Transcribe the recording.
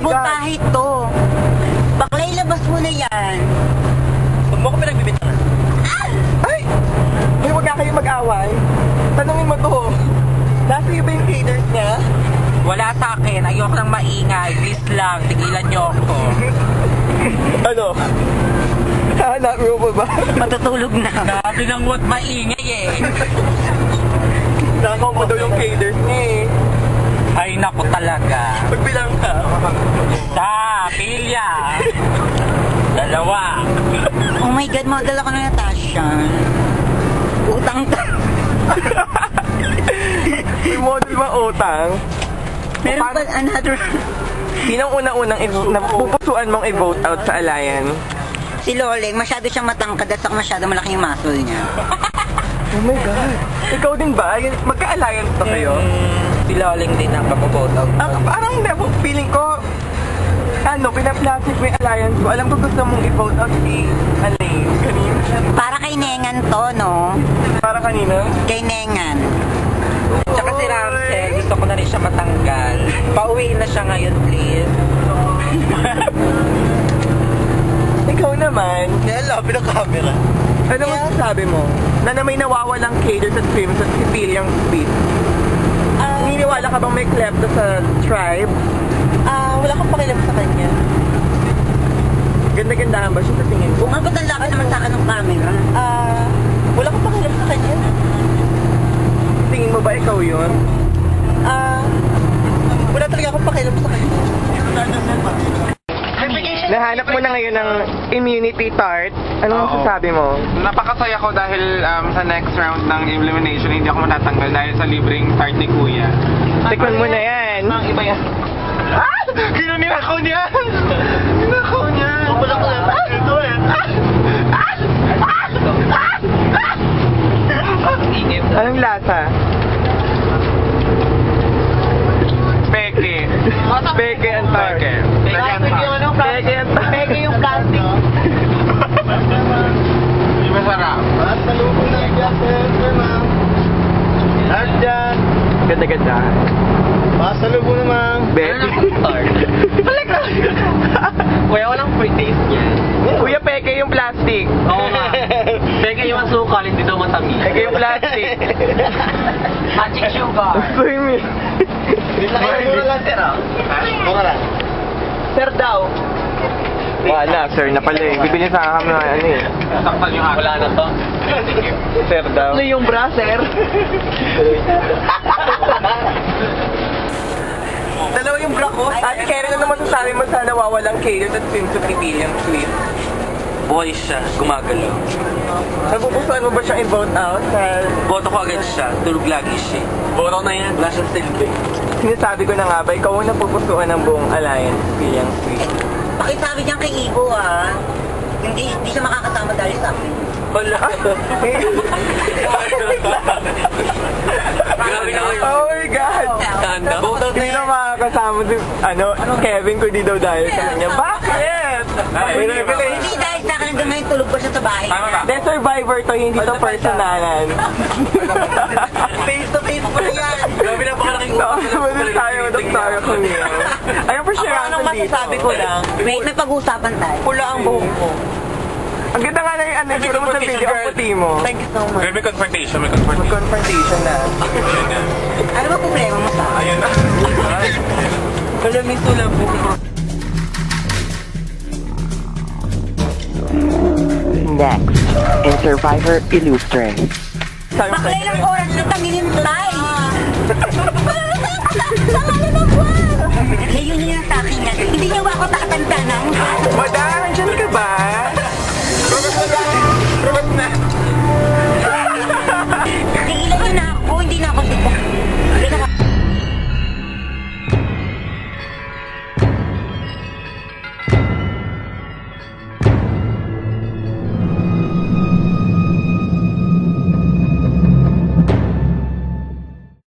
Putahe to. Baklay, labas mo na yan. Huwag mo ko pinagbibitangan. Ay! Ay, wag na kayo mag-away. Tanungin mo to. Nasa iyo ba yung caters niya? Wala sa akin. Ayoko nang maingay. Please lang. Tigilan niyo ako. Ano? Hanap mo pa ba? Matutulog na. Sabi ng what maingay eh. Nakaw mo daw yung caters niya eh. Ay naku talaga. Pagbilang ka. Sa pilya. Dalawa. Oh my God, model ako ng Natasha. Utang ta. May model ba utang? Meron pa another. Sinong unang-unang napupusuan mong i-vote out sa Alliance? Si Loleng, masyado siyang matangkad at saka masyado malaki yung muscle niya. Oh my God. Ikaw din ba? Magka-alliance ba kayo? Si Loleng din ang mapuvote out. Parang hindi. Feeling ko, pinaplastic mo yung alliance ko. Alam ko gusto mong i-vote out si Alain. Kanina. Para kay Nengan to, no? Para kanina? Kay Nengan. Tsaka si Ramsey, gusto ko na rin siya matanggal. Pauwi na siya ngayon, please. Ikaw naman. Hello, pinaka-camera. Ano masasabi mo? Na may nawawalang caters at films at Civilian Street. Naniniwala ka bang may klepto sa tribe? Wala kang pakialam sa kanya. Ganda-gandahan ba siya sa tingin ko? Umabot ang lapit naman sa akin ng camera. Wala kang pakialam sa kanya. Tingin mo ba ikaw yun? Wala talaga akong pakialam sa kanya. Nahanap mo na ngayon ng immunity tart. Anong masasabi mo? Napakasaya ko dahil sa next round ng elimination hindi ako matatanggal dahil sa libreng tart ni Kuya. Tikman mo na yan. Iba yan. Ah! Ninakaw niya! Ninakaw niya! Ito eh! Anong lasa? Peke. Peke ang tart. Peke. Peke ang tart. Peke yung plastic. Di masarap. Lahat dyan. Ganda-gandahan. Pasalubong naman. Betty. Balik na! Kuya, walang free taste niya. Kuya, peke yung plastic. Oo nga. Peke yung asukal, hindi daw matamis. Peke yung plastic. Magic sugar. Gusto mo yun. Mura lang, sir, ah. Mura lang. Sir daw. Wala, sir na pala eh. Bibili sa kami ng ano eh. Saktan yung akin. Wala na to. Sir daw. Ano yung bra, sir? Dalawa yung bra ko. Ate Karen, ano masasabi mo sa nawawalang caters at films sa Civilian Street? Buhay siya, gumagalaw. Napupusuan mo ba siyang i-vote out sa... Boto ko agad siya, tulog lagi siya. Boto na yan, wala siyang silbi. Sinasabi ko na nga ba, ikaw ang napupusuan ng buong Alliance Civilian Street. Pakisabi dyan kay Igo, Hindi siya makakasama dahil sa akin. Wala. Grabe na kayo. Oh my God! Tanda. Hindi na makakasama si Kevin ko di daw dahil sa kanya. Bakit? Hindi dahil sa akin hanggang ngayon tulog pa siya sa bahay. The survivor to, hindi to personalan. Face to face pa yan. Grabe na pakalaking Madag tayo kanina. Ayun po siya Anong masasabi ko lang? May pag-uusapan tayo. Pula ang buhok ko. Ang ganda nga na yung ano, siguro mo sa video, ang puti mo. Thank you so much. May confrontation, may confrontation. Mag-confrontation na. Ano ba problema mo sa akin? Ayun na. Malamig to lang po. Next, in Survivor Illustre. Baklay lang oras na taminintay. Sama na buwan. Ngayon niya sa akin yan. Hindi niya ba ako tatanda ng...